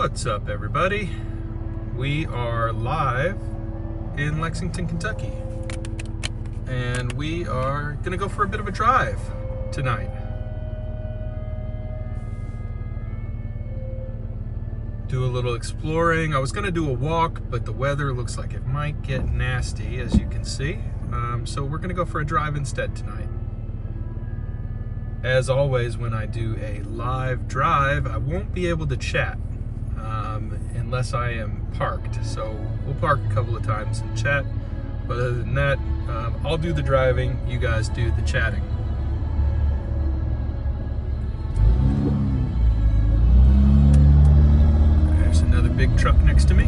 What's up, everybody? We are live in Lexington, Kentucky, and we are gonna go for a bit of a drive tonight. Do a little exploring. I was gonna do a walk, but the weather looks like it might get nasty, as you can see. So we're gonna go for a drive instead tonight. As always, when I do a live drive, I won't be able to chat unless I am parked. So we'll park a couple of times and chat. But other than that, I'll do the driving, you guys do the chatting. There's another big truck next to me.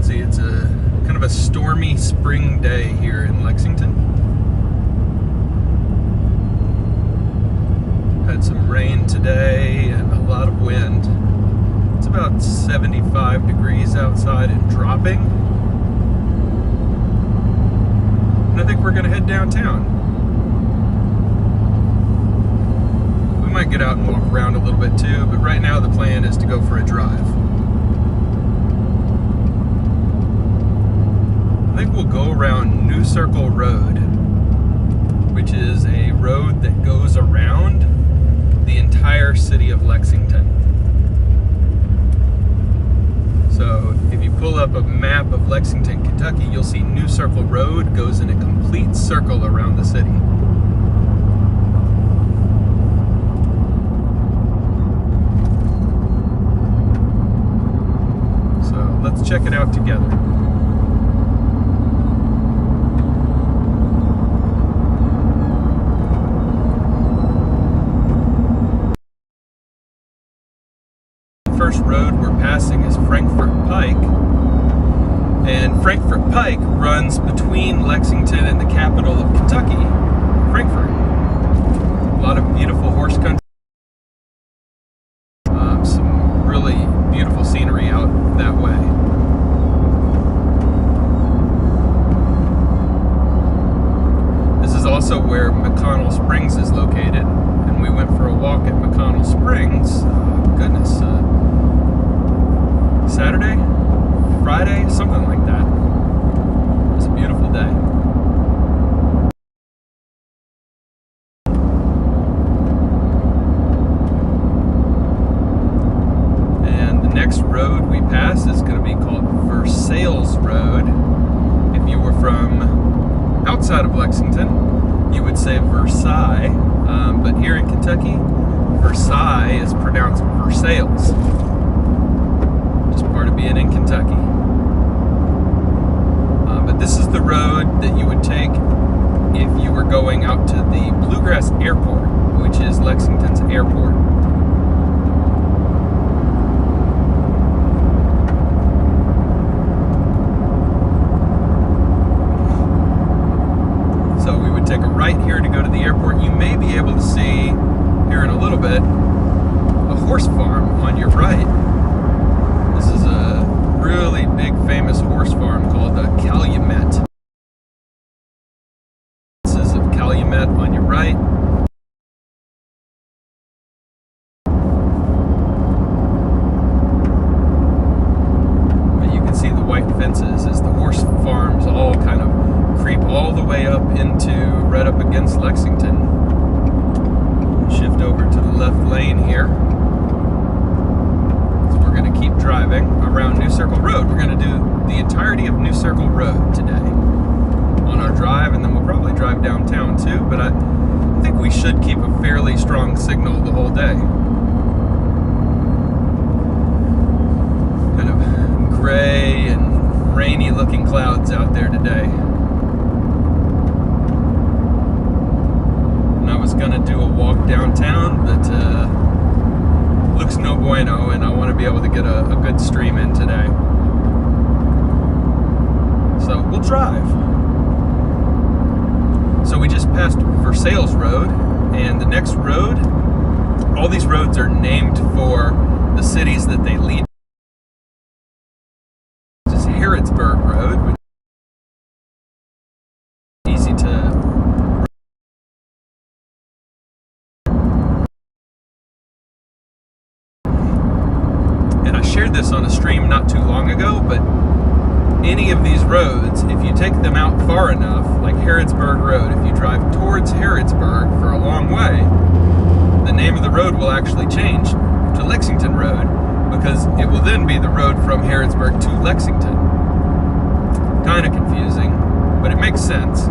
See, it's a kind of a stormy spring day here in Lexington. Had some rain today and a lot of wind. It's about 75 degrees outside and dropping. And I think we're gonna head downtown. We might get out and walk around a little bit too, but right now the plan is to go for a drive. I think we'll go around New Circle Road, which is a road that goes around the entire city of Lexington. So if you pull up a map of Lexington, Kentucky, you'll see New Circle Road goes in a complete circle around the city. So let's check it out together. First road we're passing is Frankfort Pike, and Frankfort Pike runs between Lexington and the capital of Kentucky, Frankfort. A lot of beautiful horse country, some really beautiful scenery out that way. This is also where McConnell Springs is located, and we went for a walk at McConnell Springs. Goodness. Saturday, Friday, something like that. It was a beautiful day. And the next road we pass is going to be called Versailles Road. If you were from outside of Lexington, you would say Versailles, but here in Kentucky, Versailles is pronounced Versailles. Part of being in Kentucky. But this is the road that you would take if you were going out to the Bluegrass Airport, which is Lexington's airport. So we would take a right here to go to the airport. You may be able to see here in a little bit a horse farm on your right. This is a really big famous horse farm called Calumet. This is of Calumet on your right. But you can see the white fences as the horse farms all kind of creep all the way up into right up against Lexington. Shift over to the left lane here. Keep driving around New Circle Road. We're going to do the entirety of New Circle Road today on our drive, and then we'll probably drive downtown too, but I think we should keep a fairly strong signal the whole day. Kind of gray and rainy looking clouds out there today. And I was going to do a walk downtown, but looks no bueno, and I want to be able to get a good stream in today. So we'll drive. So we just passed Versailles Road, and the next road, all these roads are named for the cities that they lead. This is Harrisburg Road, which is easy to them not too long ago, but any of these roads, if you take them out far enough, like Harrisburg Road, if you drive towards Harrisburg for a long way, the name of the road will actually change to Lexington Road, because it will then be the road from Harrisburg to Lexington. Kind of confusing, but it makes sense.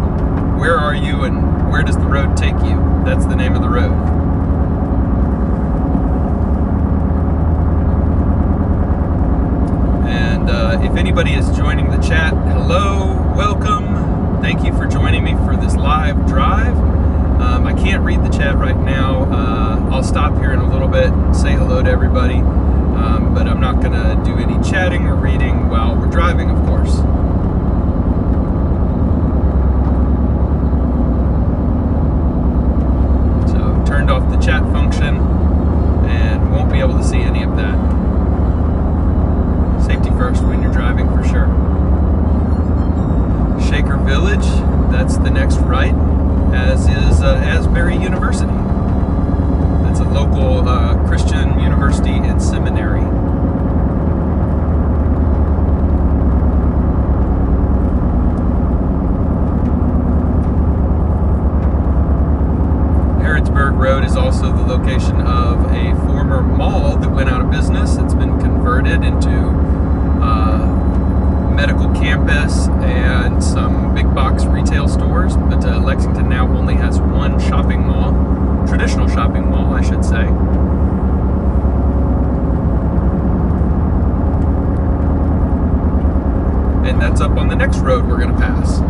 Where are you and where does the road take you? That's the name of the road. And if anybody is joining the chat, hello, welcome. Thank you for joining me for this live drive. I can't read the chat right now. I'll stop here in a little bit and say hello to everybody, but I'm not going to do any chatting or reading while we're driving, of course. So turned off the chat function and won't be able to see any of that. Safety first when you're driving, for sure. Shaker Village, that's the next right, as is Asbury University. That's a local Christian university and seminary. Harrisburg Road is also the location of a former mall that went out of business. It's been converted into medical campus and some big box retail stores, but Lexington now only has one shopping mall, traditional shopping mall, I should say. And that's up on the next road we're going to pass,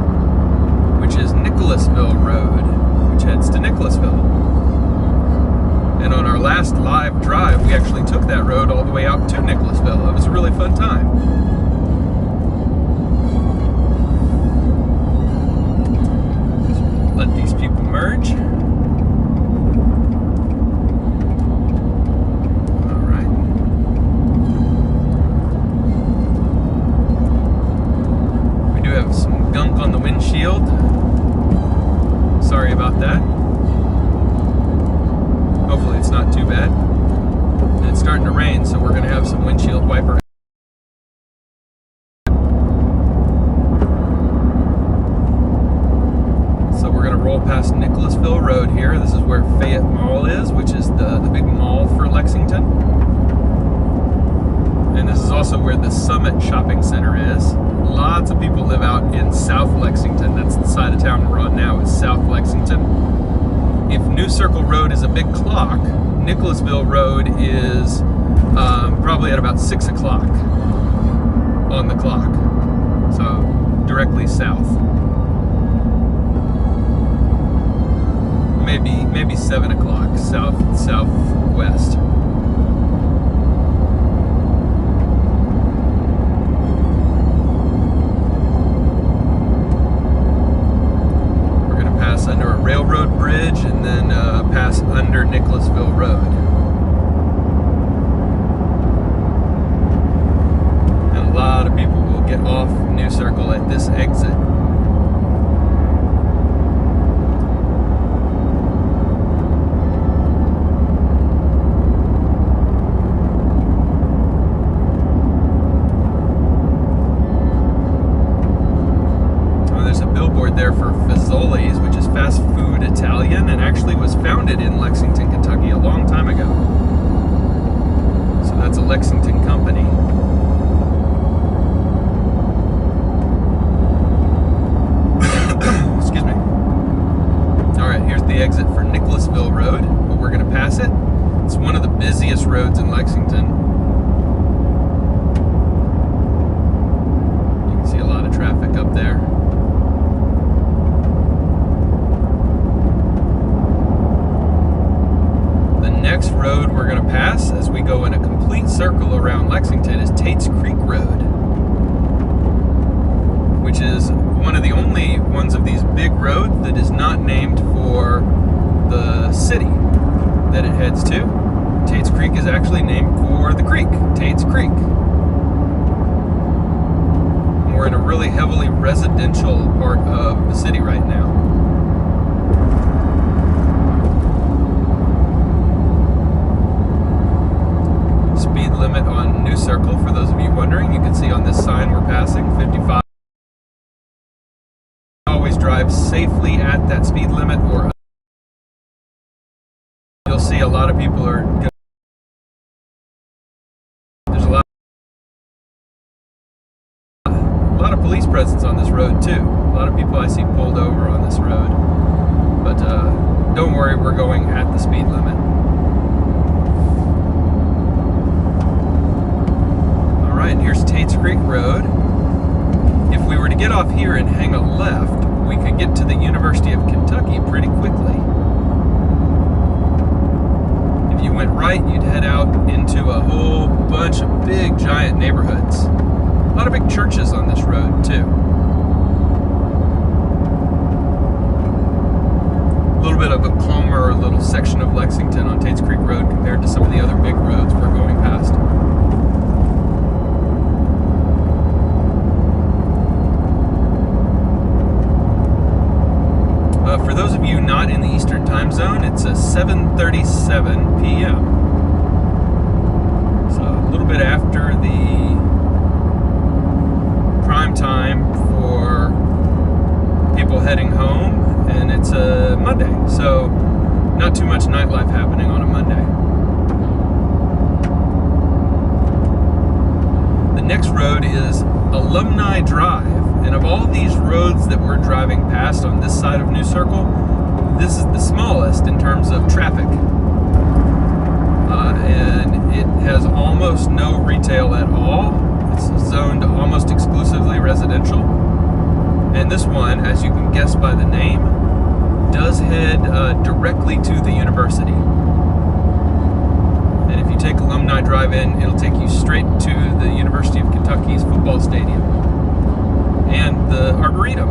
which is Nicholasville Road, which heads to Nicholasville. And on our last live drive, we actually took that road all the way out to Nicholasville. It was a really fun time. Let these people merge. All right. We do have some gunk on the windshield. Sorry about that. Hopefully it's not too bad. And it's starting to rain, so we're going to have some windshield wiper. Past Nicholasville Road here. This is where Fayette Mall is, which is the big mall for Lexington. And this is also where the Summit Shopping Center is. Lots of people live out in South Lexington. That's the side of town we're on now, is South Lexington. If New Circle Road is a big clock, Nicholasville Road is probably at about 6 o'clock on the clock. So directly south. Maybe 7 o'clock, southwest. We're going to pass under a railroad bridge and then pass under Nicholasville Road. And a lot of people will get off New Circle at this exit. There for Versailles, which is fast food Italian, and actually was founded in Lexington, Kentucky a long time ago. So that's a Lexington company. Excuse me. Alright, here's the exit for Nicholasville Road, but we're going to pass it. It's one of the busiest roads in Lexington. You can see a lot of traffic up there. Next road we're going to pass as we go in a complete circle around Lexington is Tate's Creek Road, which is one of the only ones of these big roads that is not named for the city that it heads to. Tate's Creek is actually named for the creek, Tate's Creek. And we're in a really heavily residential part of the city right now. Speed limit on New Circle, for those of you wondering, this sign we're passing, 55. Always drive safely at that speed limit, or you'll see a lot of people are gonna, there's a lot of police presence on this road too. A lot of people I see pulled over on this road, but don't worry, we're going at the speed limit. All right, here's Tate's Creek Road. If we were to get off here and hang a left, we could get to the University of Kentucky pretty quickly. If you went right, you'd head out into a whole bunch of big, giant neighborhoods. A lot of big churches on this road, too. A little bit of a calmer little section of Lexington on Tate's Creek Road compared to some of the other big roads we're going past. For those of you not in the Eastern Time Zone, it's a 7:37 p.m. So a little bit after the prime time for people heading home, and it's a Monday, so not too much nightlife happening on a Monday. The next road is Alumni Drive. And of all these roads that we're driving past on this side of New Circle, this is the smallest in terms of traffic. And it has almost no retail at all. It's zoned almost exclusively residential. And this one, as you can guess by the name, does head directly to the university. And if you take Alumni Drive-In, it'll take you straight to the University of Kentucky's football stadium and the Arboretum.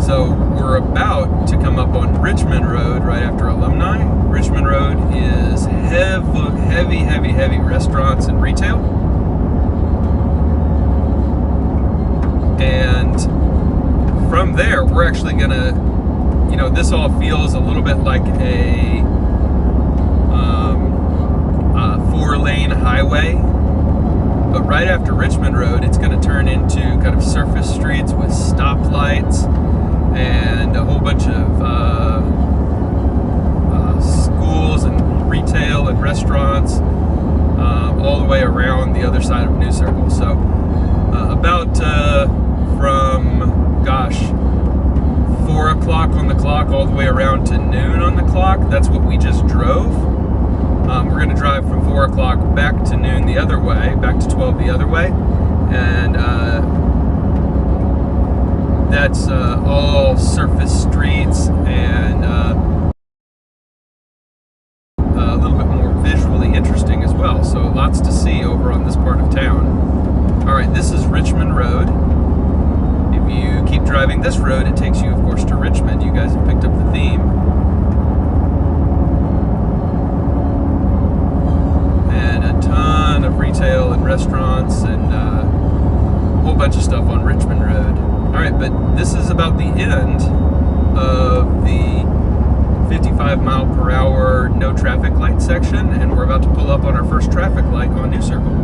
So we're about to come up on Richmond Road right after Alumni. Richmond Road is heavy restaurants and retail. And from there, we're actually gonna, you know, this all feels a little bit like a 4-lane highway, but right after Richmond Road, it's going to turn into kind of surface streets with stoplights and a whole bunch of schools and retail and restaurants all the way around the other side of New Circle. So about from, gosh, 4 o'clock on the clock all the way around to noon on the clock. That's what we just drove. We're going to drive from 4 o'clock back to noon the other way, back to 12 the other way. And that's all surface streets and a little bit more visually interesting as well. So lots to see over on this part of town. All right, this is Richmond Road. If you keep driving this road, it takes you, of course, to Richmond. You guys have picked up the theme. And a ton of retail and restaurants and a whole bunch of stuff on Richmond Road. All right, but this is about the end of the 55-mile-per-hour no traffic light section, and we're about to pull up on our first traffic light on New Circle.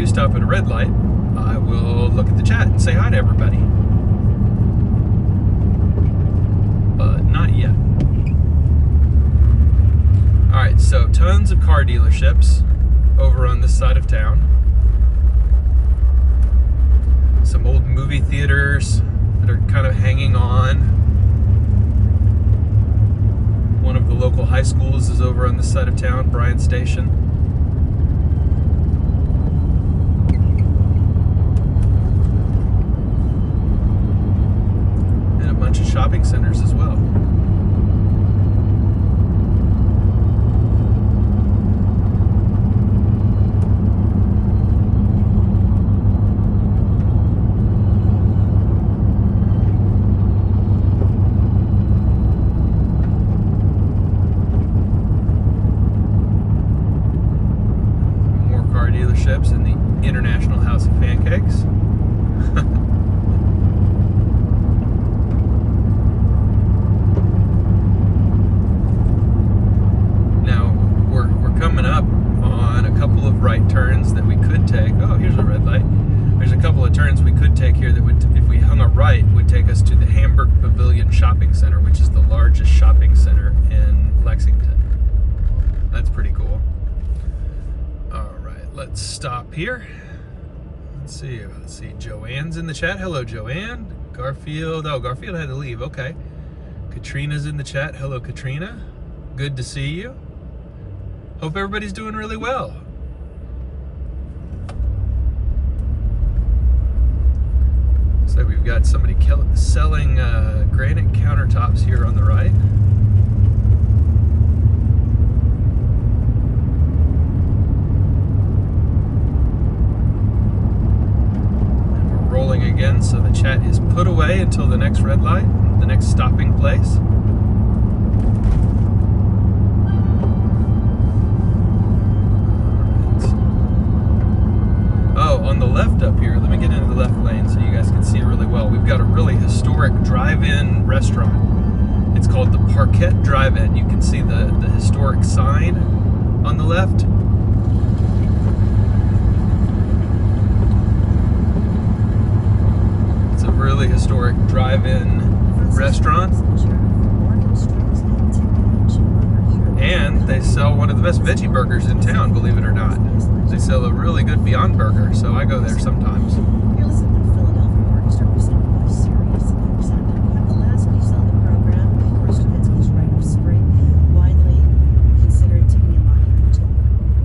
Stop at a red light, I will look at the chat and say hi to everybody. But not yet. Alright, so tons of car dealerships over on this side of town. Some old movie theaters that are kind of hanging on. One of the local high schools is over on this side of town, Bryant Station. Of shopping centers as well. Shopping Center, which is the largest shopping center in Lexington. That's pretty cool. All right, let's stop here. Let's see. Joanne's in the chat. Hello, Joanne. Garfield. Oh, Garfield had to leave. Okay. Katrina's in the chat. Hello, Katrina. Good to see you. Hope everybody's doing really well. So we've got somebody selling granite countertops here on the right. And we're rolling again, so the chat is put away until the next red light, the next stopping place. On the left up here, let me get into the left lane so you guys can see really well. We've got a really historic drive-in restaurant. It's called the Parquet Drive-In. You can see the historic sign on the left. It's a really historic drive-in restaurant. And they sell one of the best veggie burgers in town, believe it or not. They sell a really good Beyond Burger, so I go there sometimes. You're listening to the Philadelphia Orchestra presented by Sirius XM. Have the last piece of the program, of course, Stravinsky's Rite of Spring, widely considered to be a monumental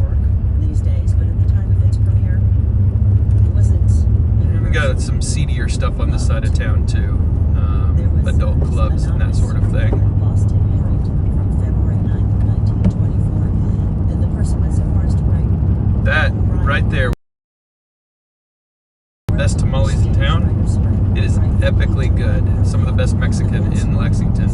work these days. But at the time of its premiere, it wasn't. And we got some seedier stuff on this side of town too, adult clubs and that sort of thing. Boston Harrington from February 9th, 1924. And the person went so far as to write. That right there, best tamales in town. It is epically good. Some of the best Mexican in Lexington.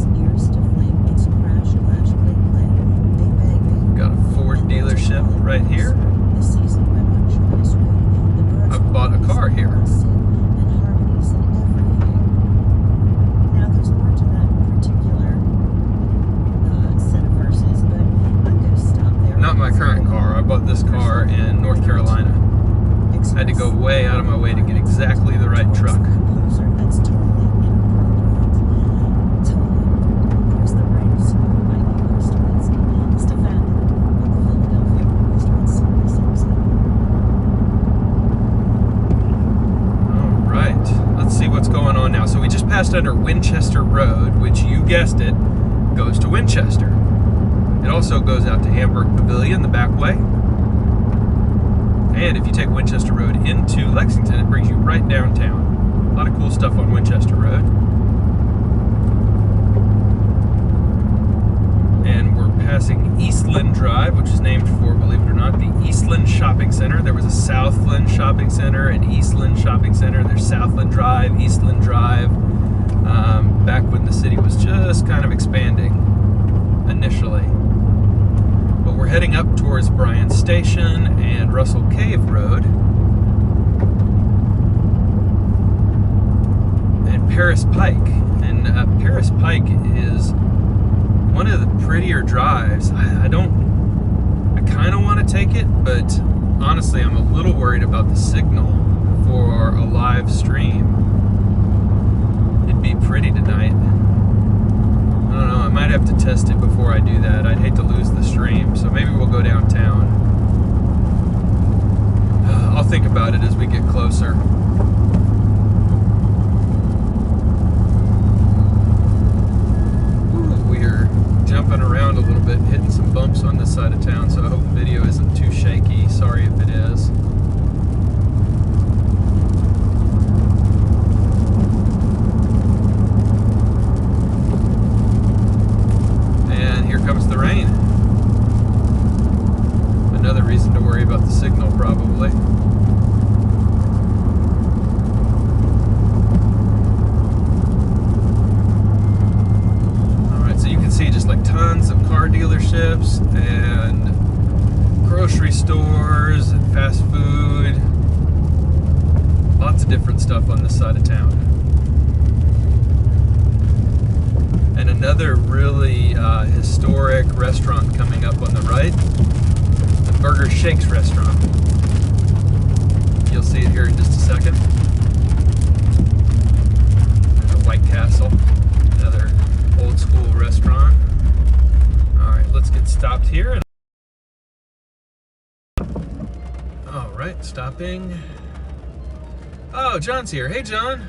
Got a Ford dealership right here. I've bought a car here. Now there's more to that particular set of verses, but I'm going to stop there. Not my current car. I bought this car in North Carolina. I had to go way out of my way to get exactly the right truck. That's totally inappropriate. There's the right of spring by Igor Stravinsky. Stefan with the Philadelphia Orchestra and Sirius XM. All right, let's see what's going on now. So we just passed under Winchester Road, which you guessed it, goes to Winchester. It also goes out to Hamburg Pavilion, the back way. And if you take Winchester Road into Lexington, it brings you right downtown. A lot of cool stuff on Winchester Road. And we're passing Eastland Drive, which is named for, believe it or not, the Eastland Shopping Center. There was a Southland Shopping Center and Eastland Shopping Center. There's Southland Drive, Eastland Drive, back when the city was just kind of expanding initially. But we're heading up towards Bryant Station and Russell Cave Road. And Paris Pike. And Paris Pike is one of the prettier drives. I kind of want to take it, but honestly, I'm a little worried about the signal for a live stream. It'd be pretty tonight. I don't know, I might have to test it before I do that. I'd hate to lose the stream, so maybe we'll go downtown. I'll think about it as we get closer. We're jumping around a little bit, hitting some bumps on this side of town, so I hope the video isn't too shaky. Sorry if it is. Comes the rain. Another reason to worry about the signal, probably. Alright, so you can see just like tons of car dealerships and grocery stores and fast food. Lots of different stuff on this side of town. And another really historic restaurant coming up on the right, the Burger Shakes restaurant. You'll see it here in just a second. There's a White Castle, another Stopping. Oh, John's here. Hey, John.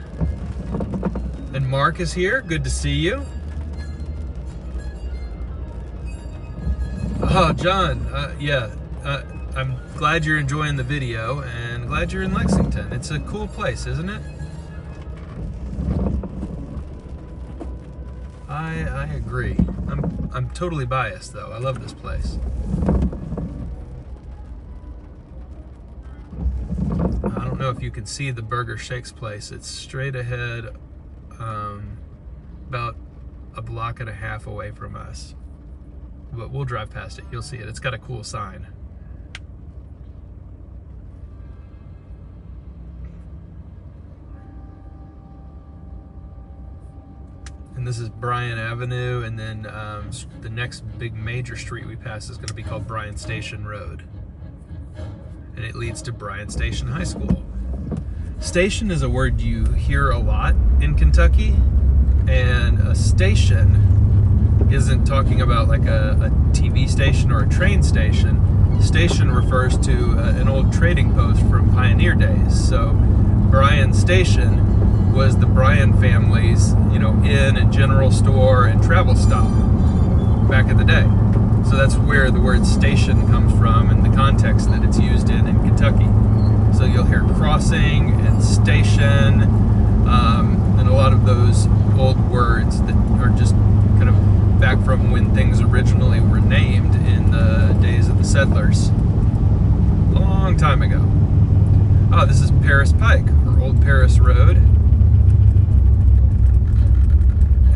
And Mark is here. Good to see you. Oh, John. I'm glad you're enjoying the video and glad you're in Lexington. It's a cool place, isn't it? I agree. I'm totally biased though. I love this place. I don't know if you can see the Burger Shakes place. It's straight ahead, about a block and a half away from us. But we'll drive past it. You'll see it. It's got a cool sign. And this is Bryant Avenue, and then the next big major street we pass is going to be called Bryant Station Road. And it leads to Bryant Station High School. Station is a word you hear a lot in Kentucky, and a station isn't talking about like a TV station or a train station. Station refers to an old trading post from pioneer days. So Bryant Station was the Bryant family's, inn and general store and travel stop back in the day. So that's where the word station comes from and the context that it's used in Kentucky. So you'll hear crossing and station, and a lot of those old words that are just kind of back from when things originally were named in the days of the settlers. A long time ago. Oh, this is Paris Pike, or Old Paris Road.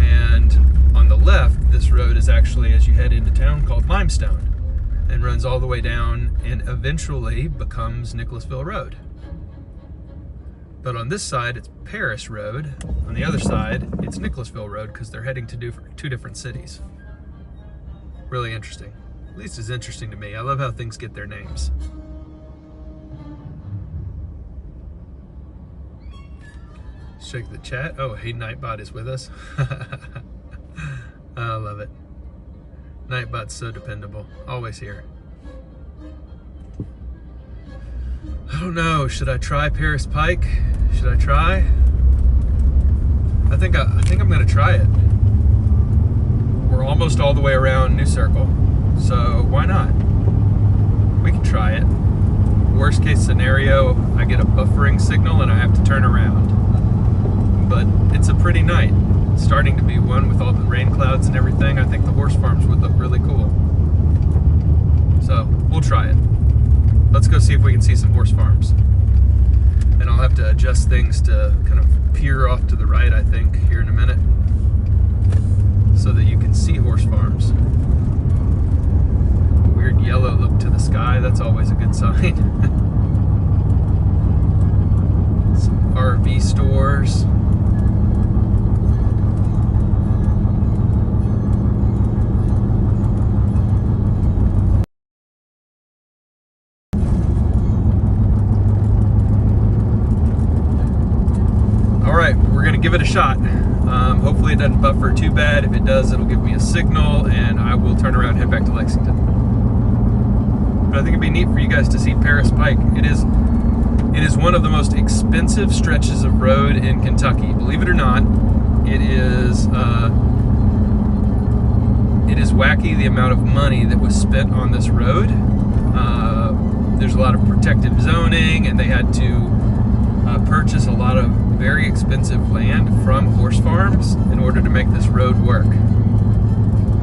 And on the left, this road is actually, as you head into town, called Limestone, and runs all the way down and eventually becomes Nicholasville Road. But on this side, it's Paris Road. On the other side, it's Nicholasville Road, because they're heading to two different cities. Really interesting. At least it's interesting to me. I love how things get their names. Check the chat. Oh, hey, Nightbot is with us. I love it. Nightbot's so dependable. Always here. I don't know. Should I try Paris Pike? Should I try? I think I'm gonna try it. We're almost all the way around New Circle, so why not? We can try it. Worst case scenario, I get a buffering signal and I have to turn around. But it's a pretty night. It's starting to be one with all the rain clouds and everything. I think the horse farms would look really cool. So we'll try it. Let's go see if we can see some horse farms. And I'll have to adjust things to kind of peer off to the right, I think, here in a minute, so that you can see horse farms. Weird yellow look to the sky, that's always a good sign. Some RV stores. Give it a shot. Hopefully it doesn't buffer too bad. If it does, it'll give me a signal and I will turn around and head back to Lexington. But I think it'd be neat for you guys to see Paris Pike. It is one of the most expensive stretches of road in Kentucky. Believe it or not, it is wacky the amount of money that was spent on this road. There's a lot of protective zoning, and they had to purchase a lot of very expensive land from horse farms in order to make this road work.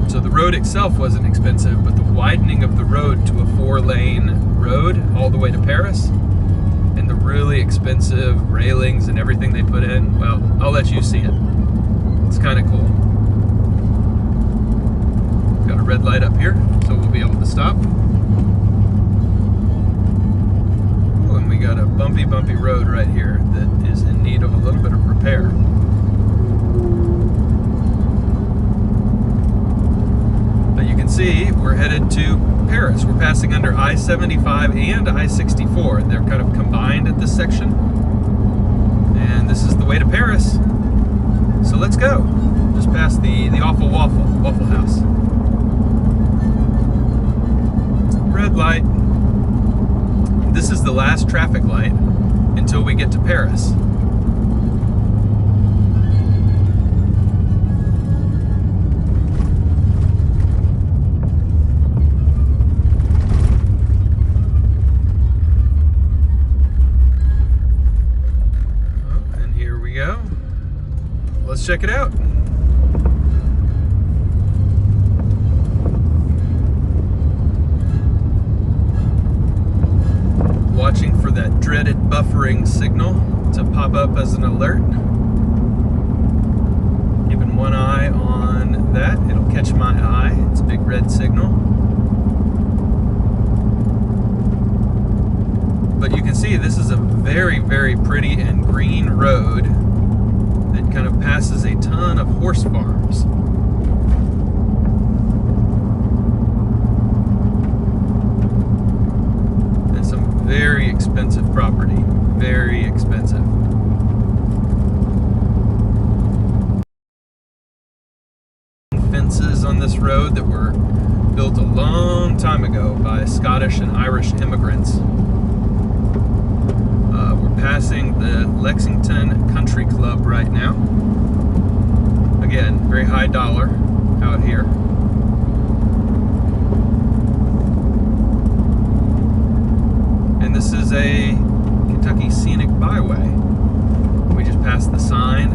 So the road itself wasn't expensive, but the widening of the road to a 4-lane road all the way to Paris, and the really expensive railings and everything they put in, well, I'll let you see it. It's kind of cool. Got a red light up here, so we'll be able to stop. We got a bumpy road right here that is in need of a little bit of repair. But you can see we're headed to Paris. We're passing under I-75 and I-64. They're kind of combined at this section. And this is the way to Paris. So let's go. Just past the awful Waffle House. Red light. this is the last traffic light until we get to Paris. Oh, and here we go. Let's check it out. Watching for that dreaded buffering signal to pop up as an alert. Keeping one eye on that. It'll catch my eye. It's a big red signal. But you can see this is a very, very pretty and green road that kind of passes a ton of horse farms. And some very expensive property. Very expensive. Fences on this road that were built a long time ago by Scottish and Irish immigrants. We're passing the Lexington Country Club right now. Again, very high dollar out here. And this is a Kentucky Scenic Byway. We just passed the sign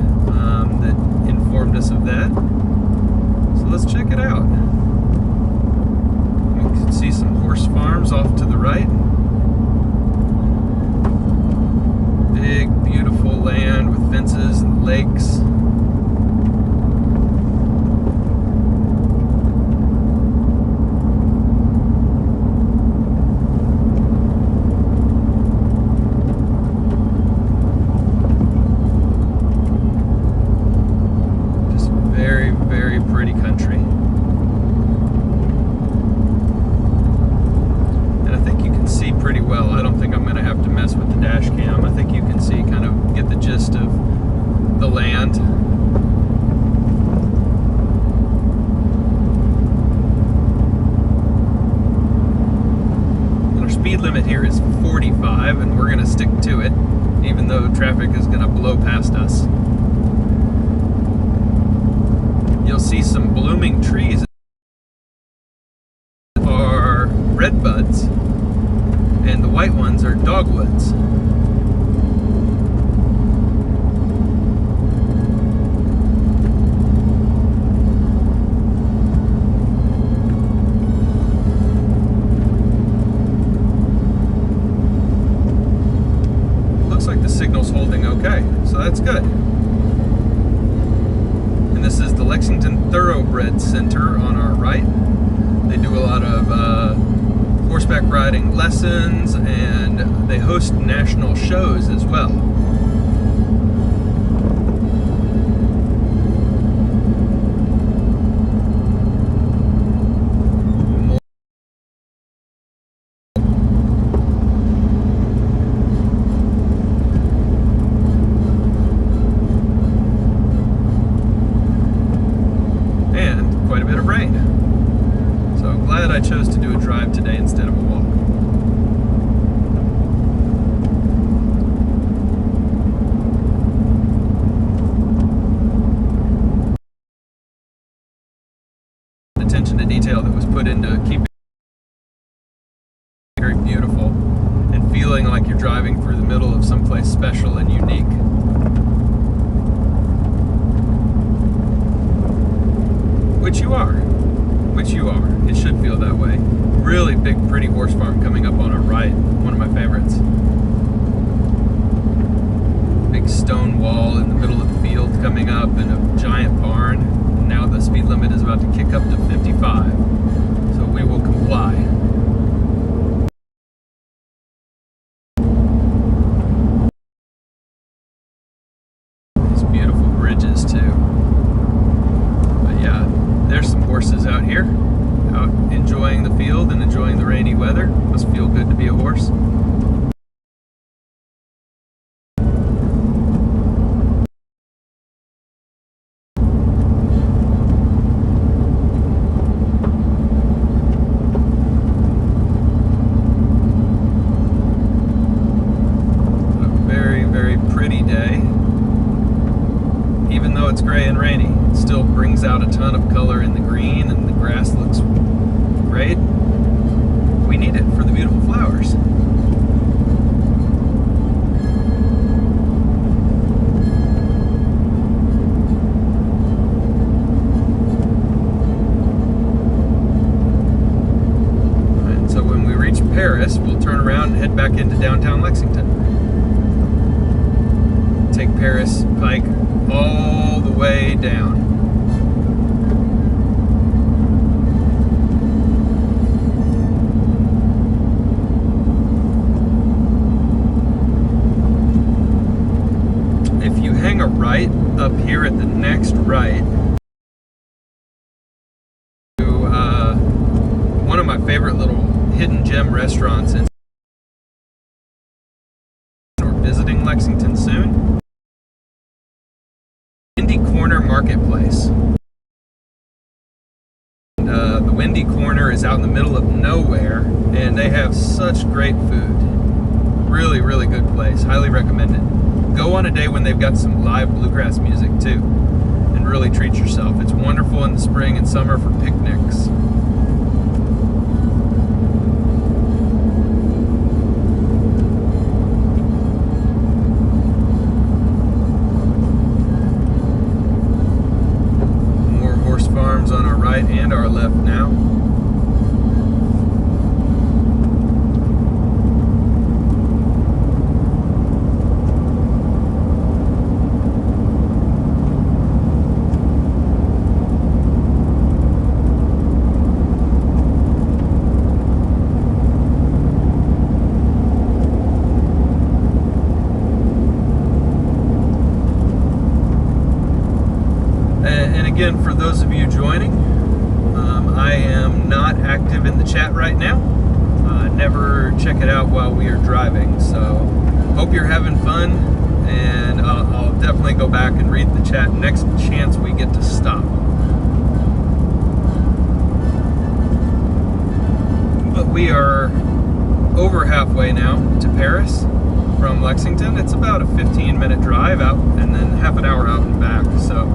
that informed us of that. So let's check it out. You can see some horse farms off to the right. Big, beautiful land with fences and lakes. Just very, very pretty country. And I think you can see pretty well. I don't think I'm going to have to mess with the dash cam. I think you can see, kind of get the gist of the land. And our speed limit here is 45, and we're going to stick to it, even though traffic is going to blow past us. You'll see some blooming trees are redbuds, and the white ones are dogwoods. Looks like the signal's holding okay, so that's good. And this is the Lexington Thoroughbred Center on our right. They do a lot of horseback riding lessons, and they host national shows as well. And quite a bit of rain. So I'm glad I chose to do a drive today instead of a walk. Attention to detail that was put into keeping it very beautiful and feeling like you're driving through the middle of someplace special and unique. Which you are. Which you are. It should feel that way. Really big, pretty horse farm coming up on our right. One of my favorites. Big stone wall in the middle of the field coming up, and a giant barn. And now the speed limit is about to kick up to 55. So we will comply. These beautiful bridges too. But yeah, there's some horses out here, out enjoying the field and enjoying the rainy weather. Must feel good to be a horse. brings out a ton of color in the green, and the grass looks great. We need it for the beautiful flowers. And so when we reach Paris, we'll turn around and head back into downtown Lexington. Take Paris Pike all the way down. If you hang a right up here at the next right to one of my favorite little hidden gem restaurants in or visiting Lexington soon, Windy Corner Marketplace. And, the Windy Corner is out in the middle of nowhere, and they have such great food. Really, really good place. Highly recommend it. Go on a day when they've got some live bluegrass music too, and really treat yourself. It's wonderful in the spring and summer for picnics. More horse farms on our right and our left now. Again, for those of you joining, I am not active in the chat right now. Never check it out while we are driving, so hope you're having fun, and I'll definitely go back and read the chat next chance we get to stop. But we are over halfway now to Paris from Lexington. It's about a 15-minute drive out and then half an hour out and back, so.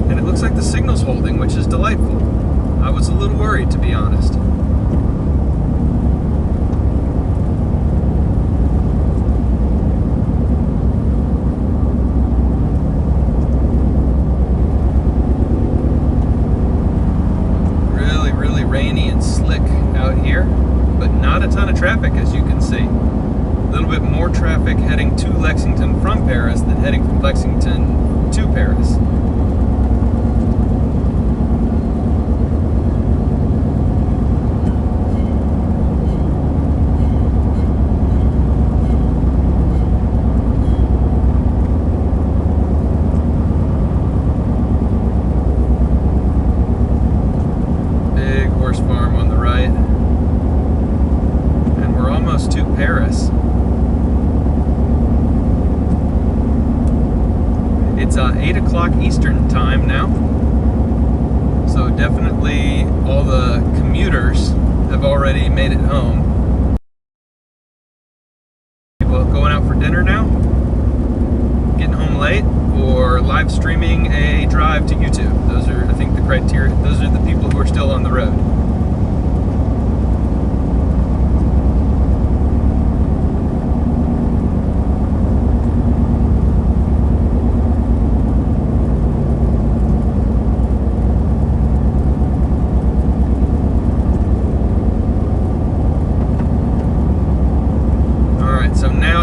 And it looks like the signal's holding, which is delightful. I was a little worried, to be honest. Really, really rainy and slick out here, but not a ton of traffic, as you can see. A little bit more traffic heading to Lexington from Paris than heading from Lexington to Paris. It's 8 o'clock Eastern time now, so definitely all the commuters have already made it home. People going out for dinner now, getting home late, or live streaming a drive to YouTube. Those are, I think, the criteria. Those are the people who are still on the road.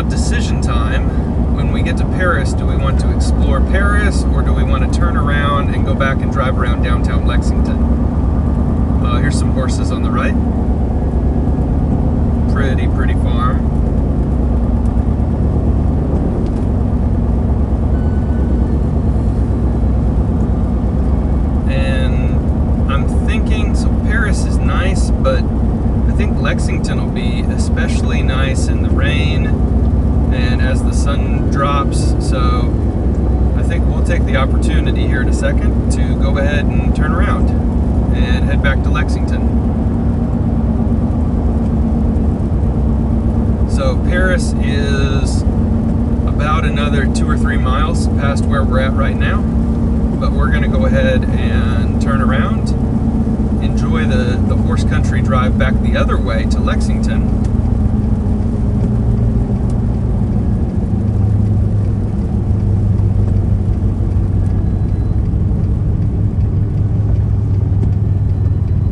Decision time. When we get to Paris, do we want to explore Paris, or do we want to turn around and go back and drive around downtown Lexington? Here's some horses on the right. Pretty farm. And I'm thinking, so Paris is nice, but I think Lexington will be especially nice in the rain and as the sun drops, so I think we'll take the opportunity here in a second to go ahead and turn around and head back to Lexington. So Paris is about another 2 or 3 miles past where we're at right now, but we're going to go drive back the other way to Lexington.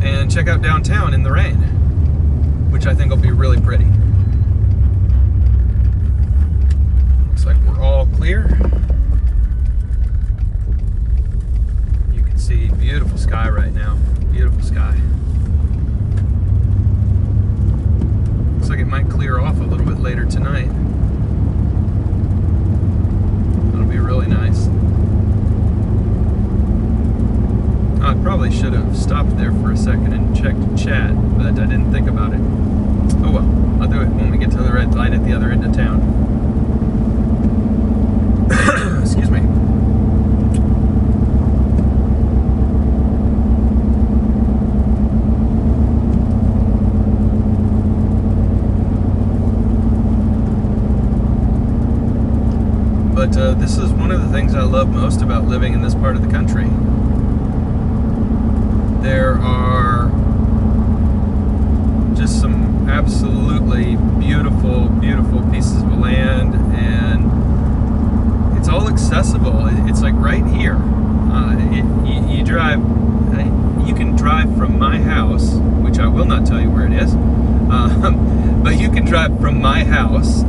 And check out downtown in the rain, which I think will be really pretty. Looks like we're all clear. You can see beautiful sky right now. Beautiful sky. Looks like it might clear off a little bit later tonight. That'll be really nice. I probably should have stopped there for a second and checked chat, but I didn't think about it. Oh well, I'll do it when we get to the red light at the other end of town. Excuse me. But this is one of the things I love most about living in this part of the country. There are just some absolutely beautiful, beautiful pieces of land, and it's all accessible. It's like right here. You drive, you can drive from my house, which I will not tell you where it is, but you can drive from my house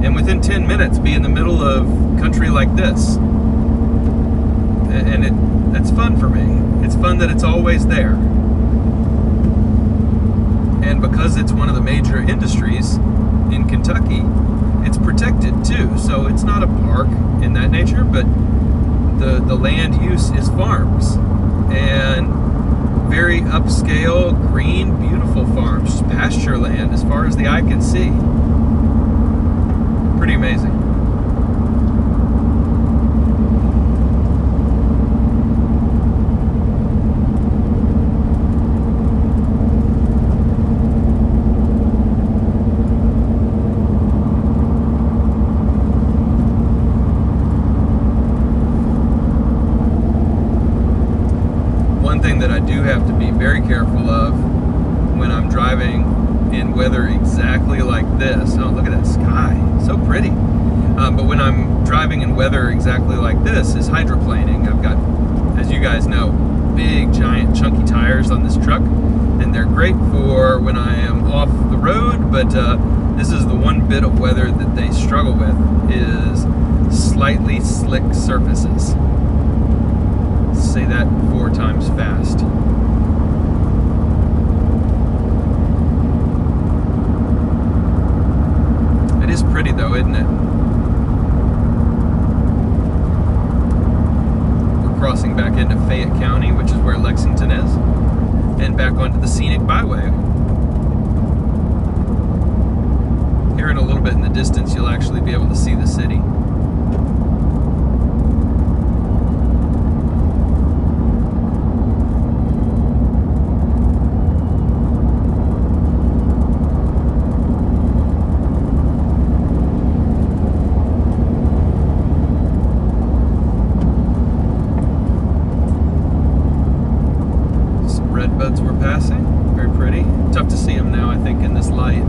and within 10 minutes be in the middle of country like this. And that's fun for me. It's fun that it's always there. And because it's one of the major industries in Kentucky, it's protected too. So it's not a park in that nature, but the land use is farms. And very upscale, green, beautiful farms. Just pasture land as far as the eye can see. Pretty amazing. Have to be very careful of when I'm driving in weather exactly like this. Oh, look at that sky, so pretty. But when I'm driving in weather exactly like this is hydroplaning. I've got, as you guys know, big, giant, chunky tires on this truck, and they're great for when I am off the road, but this is the one bit of weather that they struggle with, is slightly slick surfaces. Say that 4 times fast. It is pretty though, isn't it? We're crossing back into Fayette County, which is where Lexington is, and back onto the Scenic Byway. Here in a little bit in the distance, you'll actually be able to see the city. We're passing, very pretty. Tough to see them now, I think, in this light.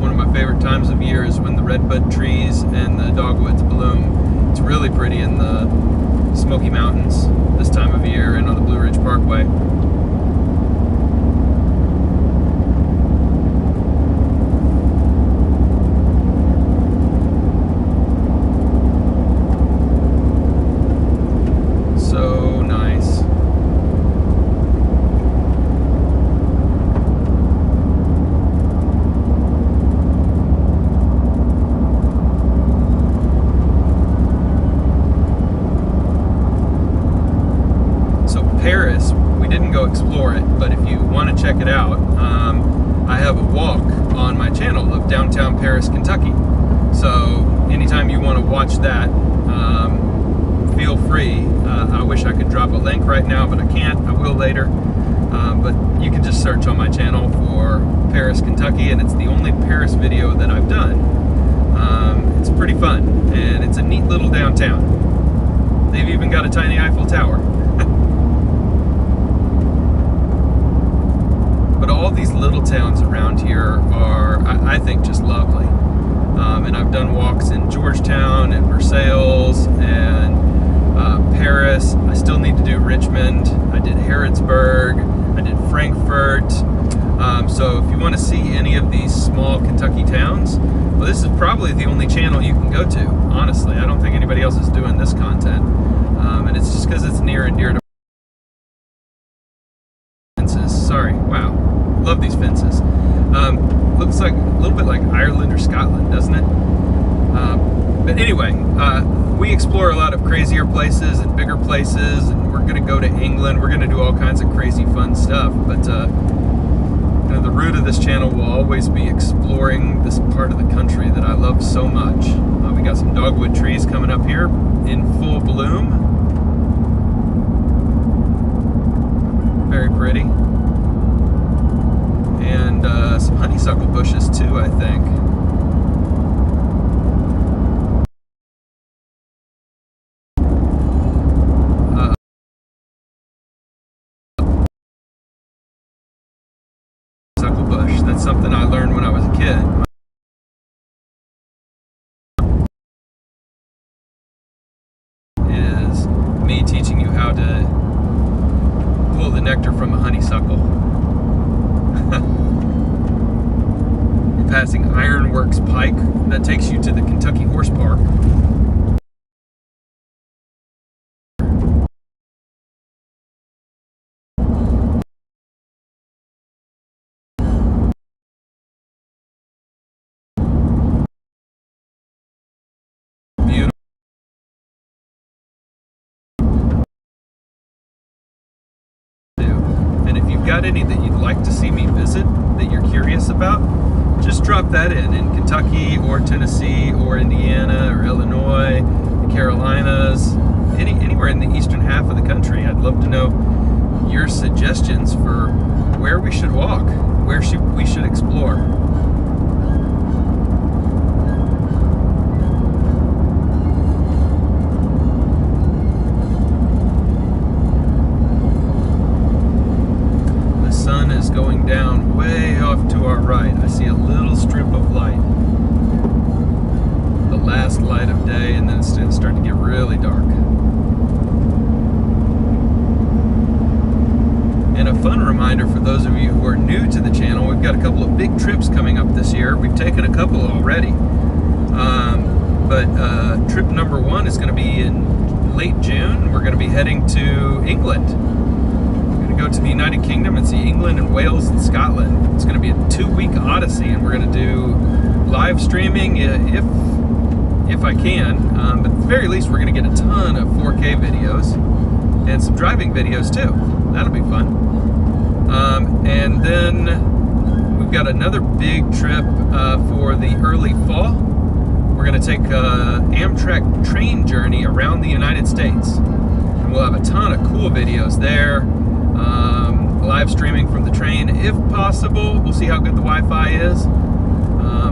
One of my favorite times of year is when the redbud trees and the dogwoods bloom. It's really pretty in the Smoky Mountains this time of year and on the Blue Ridge Parkway. Paris, we didn't go explore it, but if you want to check it out, I have a walk on my channel of downtown Paris, Kentucky. So anytime you want to watch that, feel free. I wish I could drop a link right now, but I can't. I will later. But you can just search on my channel for Paris, Kentucky, and it's the only Paris video that I've done. It's pretty fun, and it's a neat little downtown. They've even got a tiny Eiffel Tower. these little towns around here are, I think, just lovely. And I've done walks in Georgetown and Versailles and Paris. I still need to do Richmond. I did Harrisburg. I did Frankfort. So if you want to see any of these small Kentucky towns, well, this is probably the only channel you can go to, honestly. I don't think anybody else is doing this content. And it's just because it's near and dear to fences. Sorry, wow. Love these fences. Looks like a little bit like Ireland or Scotland, doesn't it? But anyway, we explore a lot of crazier places and bigger places, and we're going to go to England. We're going to do all kinds of crazy fun stuff, but the root of this channel will always be exploring this part of the country that I love so much. We got some dogwood trees coming up here in full bloom. Very pretty. And some honeysuckle bushes too, I think. Bush. That's something I learned when I was a kid. Is me teaching you how to pull the nectar from a honeysuckle. We're passing Ironworks Pike. That takes you to the Kentucky Horse Park. Got any that you'd like to see me visit that you're curious about, just drop that in Kentucky or Tennessee or Indiana or Illinois, the Carolinas, anywhere in the eastern half of the country. I'd love to know your suggestions for where we should walk, where we should explore. Sun is going down way off to our right. I see a little strip of light. The last light of day, and then it's starting to get really dark. And a fun reminder for those of you who are new to the channel, we've got a couple of big trips coming up this year. We've taken a couple already. But trip number one is going to be in late June. We're going to be heading to England. Go to the United Kingdom and see England and Wales and Scotland. It's going to be a 2-week odyssey, and we're going to do live streaming if I can. But at the very least, we're going to get a ton of 4K videos and some driving videos too. That'll be fun. And then we've got another big trip for the early fall. We're going to take an Amtrak train journey around the United States, and we'll have a ton of cool videos there. Live streaming from the train if possible. We'll see how good the Wi-Fi is.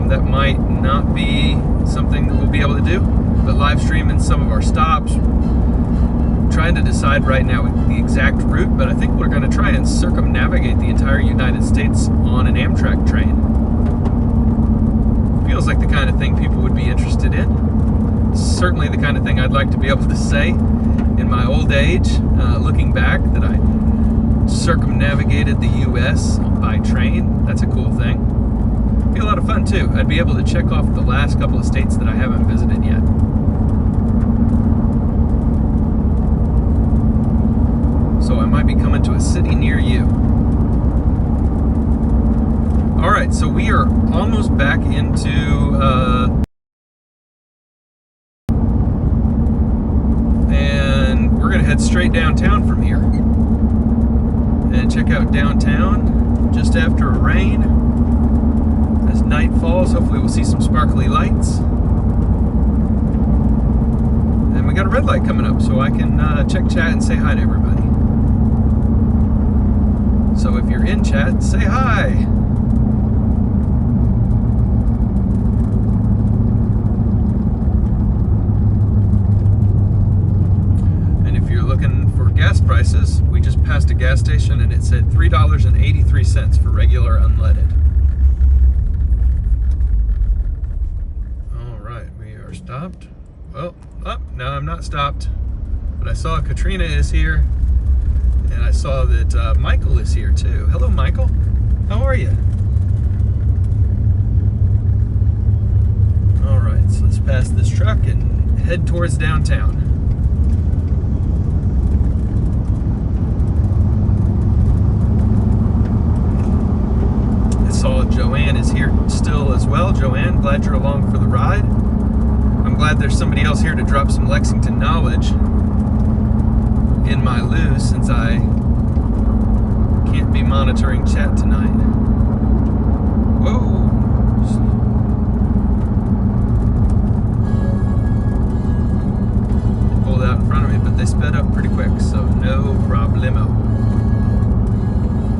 That might not be something that we'll be able to do, but live streaming some of our stops. I'm trying to decide right now the exact route, but I think we're going to try and circumnavigate the entire United States on an Amtrak train. Feels like the kind of thing people would be interested in. Certainly the kind of thing I'd like to be able to say in my old age, looking back, that I circumnavigated the U.S. by train. That's a cool thing. It'd be a lot of fun too. I'd be able to check off the last couple of states that I haven't visited yet. So I might be coming to a city near you. Alright, so we are almost back into and we're going to head straight downtown from here. And check out downtown just after a rain. As night falls, hopefully we'll see some sparkly lights. And we got a red light coming up, so I can check chat and say hi to everybody. So if you're in chat, say hi. And if you're looking for gas prices, we just past a gas station and it said $3.83 for regular unleaded. All right, we are stopped. Well, no, I'm not stopped. But I saw Katrina is here, and I saw that Michael is here too. Hello, Michael. How are you? All right, so let's pass this truck and head towards downtown. I saw Joanne is here still as well. Joanne, glad you're along for the ride. I'm glad there's somebody else here to drop some Lexington knowledge in my loo, since I can't be monitoring chat tonight. Whoa. They pulled out in front of me, but they sped up pretty quick, so no problemo.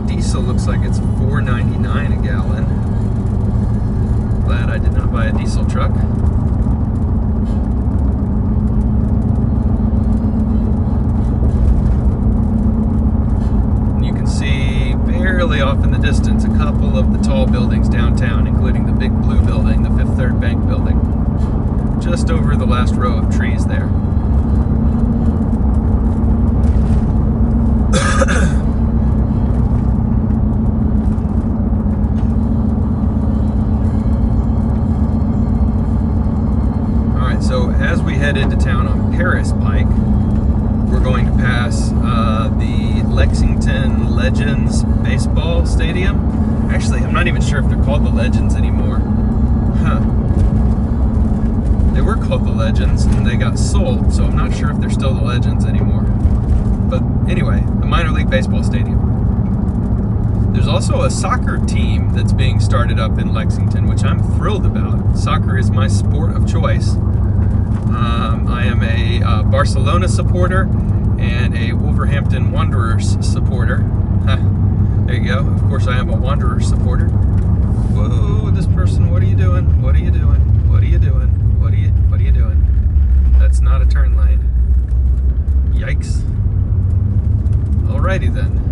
Diesel looks like it's $4.99 a gallon. Glad I did not buy a diesel truck. Barely off in the distance, a couple of the tall buildings downtown, including the big blue building, the Fifth Third Bank building, just over the last row of trees there. All right, so as we head into town on Paris Pike, we're going to pass the Lexington Legends baseball stadium. Actually, I'm not even sure if they're called the Legends anymore. They were called the Legends and they got sold, so I'm not sure if they're still the Legends anymore. But anyway, the minor league baseball stadium. There's also a soccer team that's being started up in Lexington, which I'm thrilled about. Soccer is my sport of choice. I am a Barcelona supporter and a Wolverhampton Wanderers supporter. There you go. Of course, I am a Wanderers supporter. Whoa, this person, what are you doing? What are you doing? What are you doing? What are you doing? That's not a turn lane. Yikes. Alrighty then.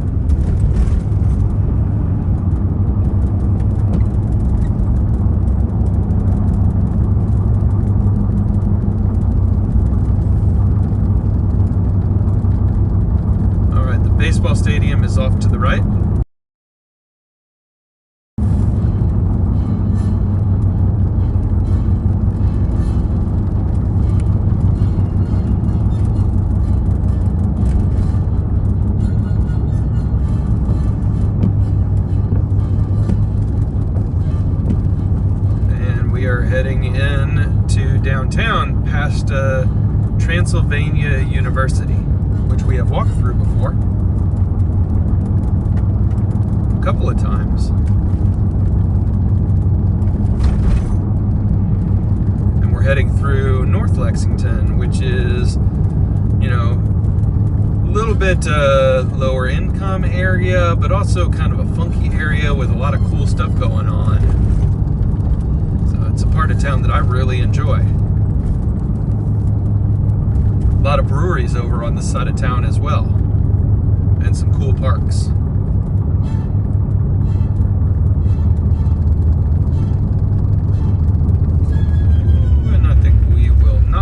Baseball stadium is off to the right. And we are heading in to downtown past Transylvania University, which we have walked through before. Couple of times. And we're heading through North Lexington, which is, you know, a little bit lower income area, but also kind of a funky area with a lot of cool stuff going on. So it's a part of town that I really enjoy. A lot of breweries over on this side of town as well, and some cool parks.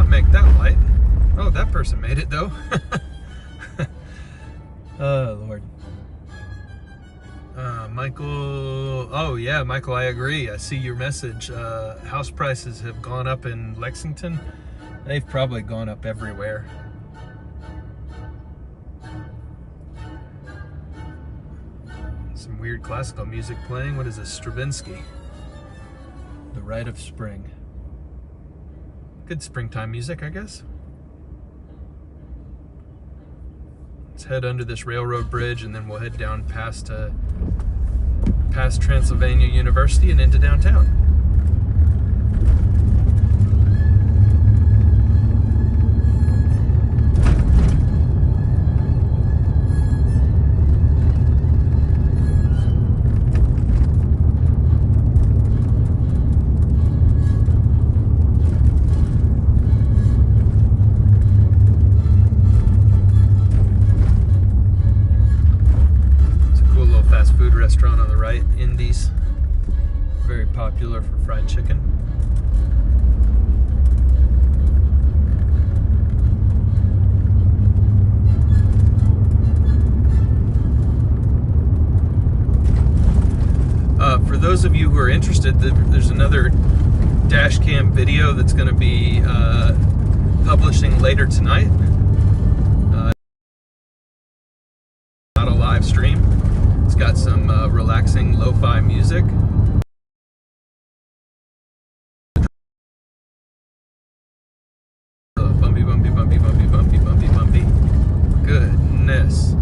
Make that light. Oh, that person made it though. Oh Lord. Michael, oh yeah, Michael, I agree. I see your message. House prices have gone up in Lexington. They've probably gone up everywhere. Some weird classical music playing. What is this? Stravinsky. The Rite of Spring. Good springtime music, I guess. Let's head under this railroad bridge and then we'll head down past Transylvania University and into downtown. popular for fried chicken. For those of you who are interested, there's another dash cam video that's going to be publishing later tonight. Not a live stream. It's got some relaxing lo-fi music. Bumpy, bumpy, bumpy, bumpy, bumpy, bumpy, bumpy. Goodness.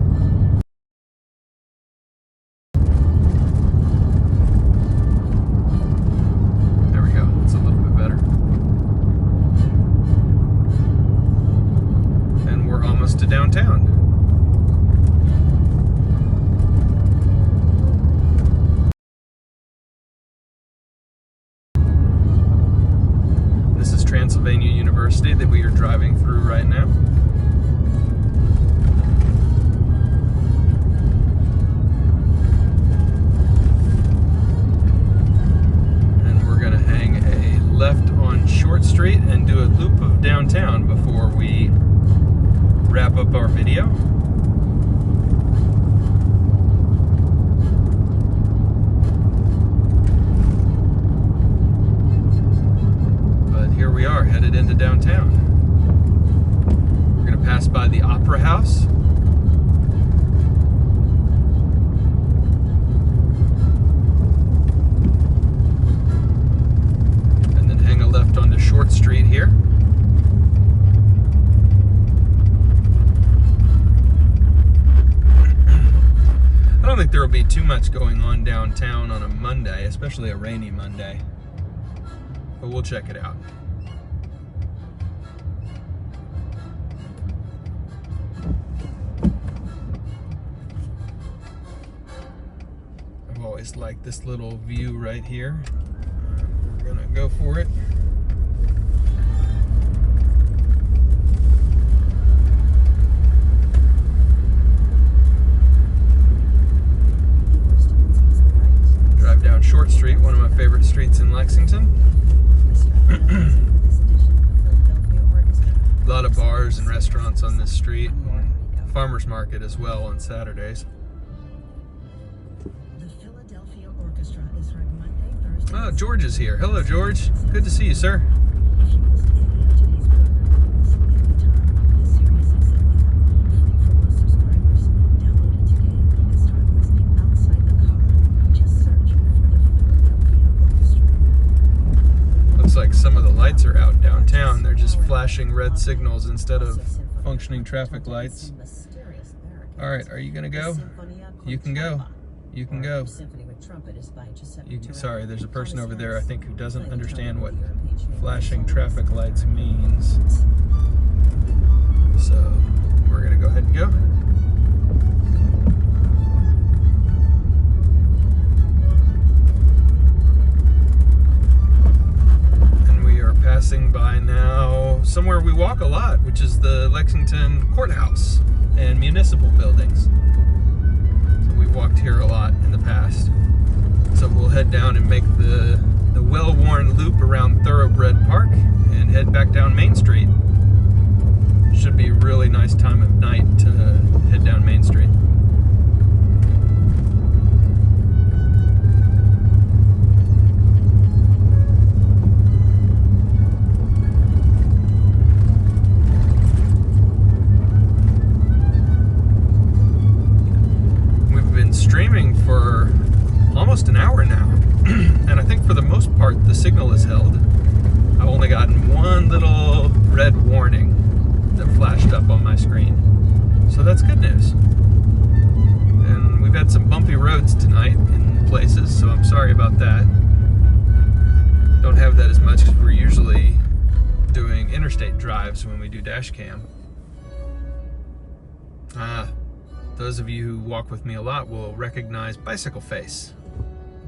There we go. It's a little bit better. And we're almost to downtown. This is Transylvania University that we are driving through right now. And we're going to hang a left on Short Street and do a loop of downtown before we wrap up our video. Here we are, headed into downtown. We're going to pass by the Opera House. And then hang a left onto Short Street here. I don't think there will be too much going on downtown on a Monday, especially a rainy Monday. But we'll check it out. I've always liked this little view right here. We're gonna go for it. Drive down Short Street, one of my favorite streets in Lexington. A lot of bars and restaurants on this street. Farmers market as well on Saturdays. Oh, George is here. Hello, George. Good to see you, sir. Looks like some of the lights are out downtown. They're just flashing red signals instead of functioning traffic lights. All right, are you gonna go? You can go. You can go. Sorry, there's a person over there, I think, who doesn't understand what flashing traffic lights means. So, we're gonna go ahead and go. And we are passing by now somewhere we walk a lot, which is the Lexington Courthouse and municipal buildings. So we walked here a lot in the past. So we'll head down and make the well-worn loop around Thoroughbred Park and head back down Main Street. Should be a really nice time of night to head down Main Street. We've been streaming for almost an hour now, and I think for the most part the signal is held. I've only gotten one little red warning that flashed up on my screen, so that's good news. And we've had some bumpy roads tonight in places, so I'm sorry about that. Don't have that as much because we're usually doing interstate drives when we do dash cam. Those of you who walk with me a lot will recognize Bicycle Face,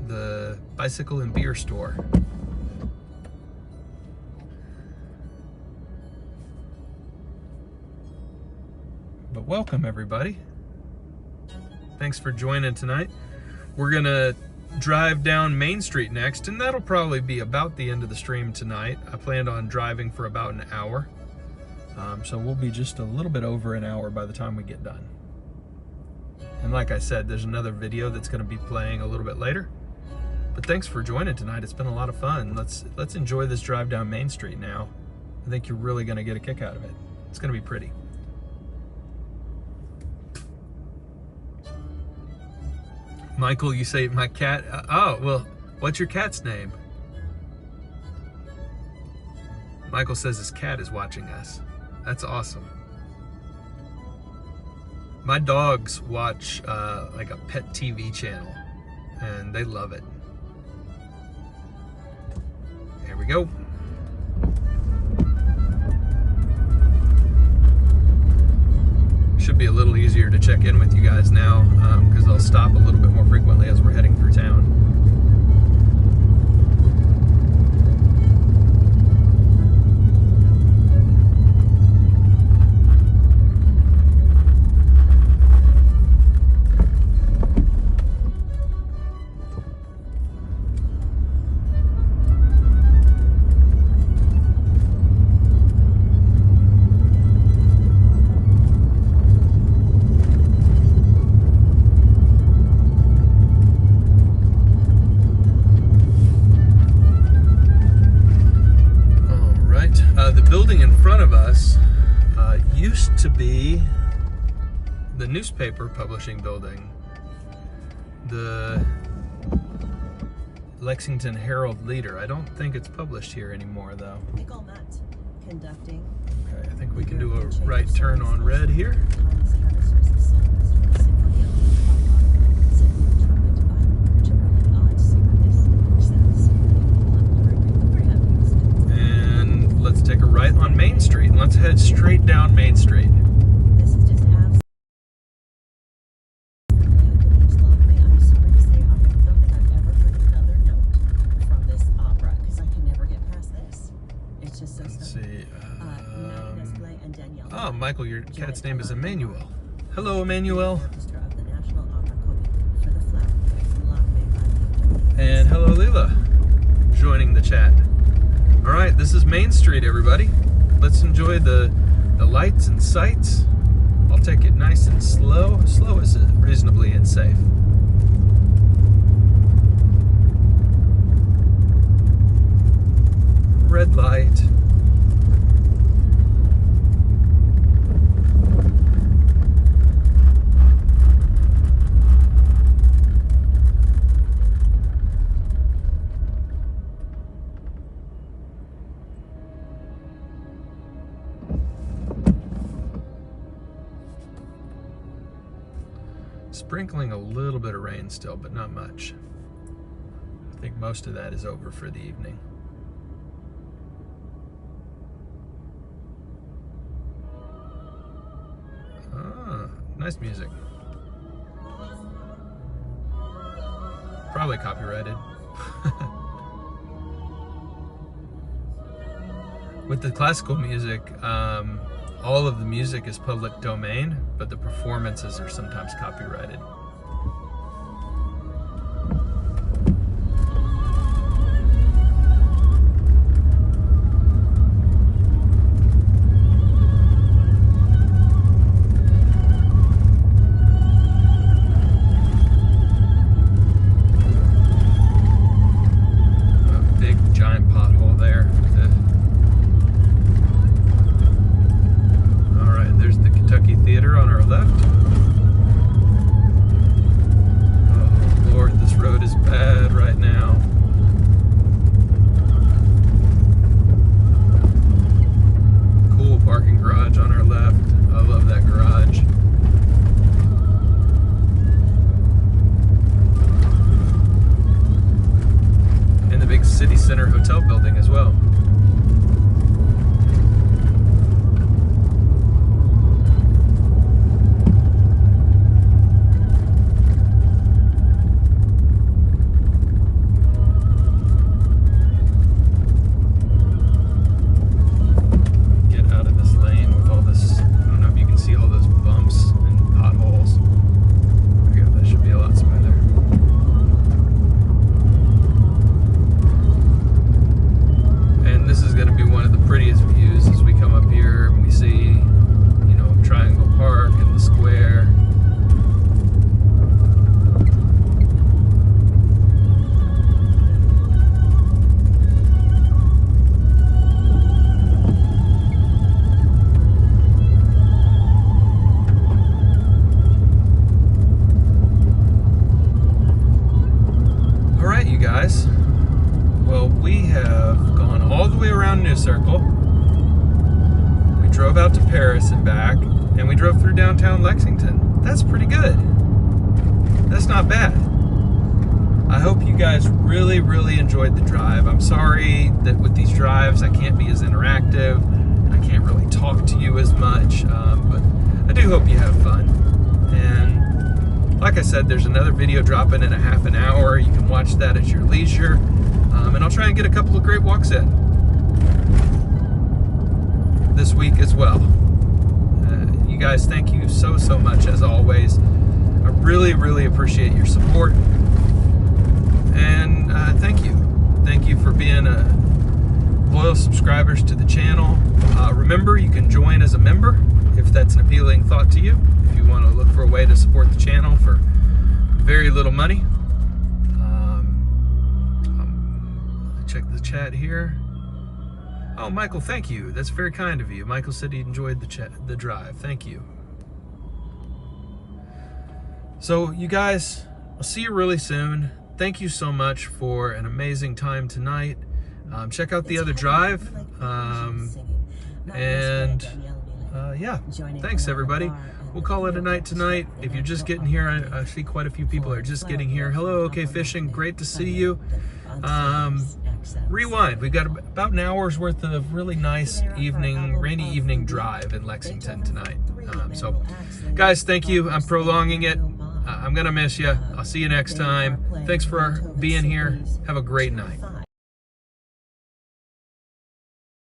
the bicycle and beer store. But welcome, everybody. Thanks for joining tonight. We're gonna drive down Main Street next, and that'll probably be about the end of the stream tonight. I planned on driving for about an hour, so we'll be just a little bit over an hour by the time we get done. And like I said, there's another video that's going to be playing a little bit later. But thanks for joining tonight. It's been a lot of fun. Let's enjoy this drive down Main Street now. I think you're really going to get a kick out of it. It's going to be pretty. Michael, you say my cat. Oh, well, what's your cat's name? Michael says his cat is watching us. That's awesome. My dogs watch like a pet TV channel, and they love it. Here we go. Should be a little easier to check in with you guys now, because I'll stop a little bit more frequently as we're heading through town. Used to be the newspaper publishing building, the Lexington Herald Leader. I don't think it's published here anymore, though. Conducting. Okay, I think we can do a right turn on red here. And let's take a right on Main Street, and let's head straight down Main Street. This is just absolutely lovely. I'm sorry to say I don't think I've ever heard another note from this opera, because I can never get past this. It's just so Let's see. and Danielle. Oh, Michael, your cat's name is Emmanuel. Hello, Emmanuel. And hello, Leela, joining the chat. All right, this is Main Street, everybody. Let's enjoy the lights and sights. I'll take it nice and slow. Slow is reasonably and safe. Red light. Sprinkling a little bit of rain still, but not much. I think most of that is over for the evening. Ah, nice music. Probably copyrighted. With the classical music, all of the music is public domain, but the performances are sometimes copyrighted. A big giant pothole there. There's the Kentucky Theater on our left. through downtown Lexington. That's pretty good. That's not bad. I hope you guys really, really enjoyed the drive. I'm sorry that with these drives I can't be as interactive and I can't really talk to you as much, but I do hope you have fun. And like I said, there's another video dropping in a half an hour. You can watch that at your leisure, and I'll try and get a couple of great walks in this week as well. You guys, thank you so much as always. I really, really appreciate your support. And thank you for being loyal subscribers to the channel. Remember, you can join as a member if that's an appealing thought to you, if you want to look for a way to support the channel for very little money. Check the chat here. Oh, Michael, thank you. That's very kind of you. Michael said he enjoyed the drive. Thank you. So, you guys, I'll see you really soon. Thank you so much for an amazing time tonight. Check out the other drive. Yeah, thanks everybody. We'll call it a night tonight. If you're just getting here, I see quite a few people are just getting here. Hello, OK Fishing, great to see you. Rewind, we've got about an hour's worth of really nice evening, rainy evening drive in Lexington tonight. So guys, thank you. I'm prolonging it. I'm gonna miss you. I'll see you next time. Thanks for being here. Have a great night.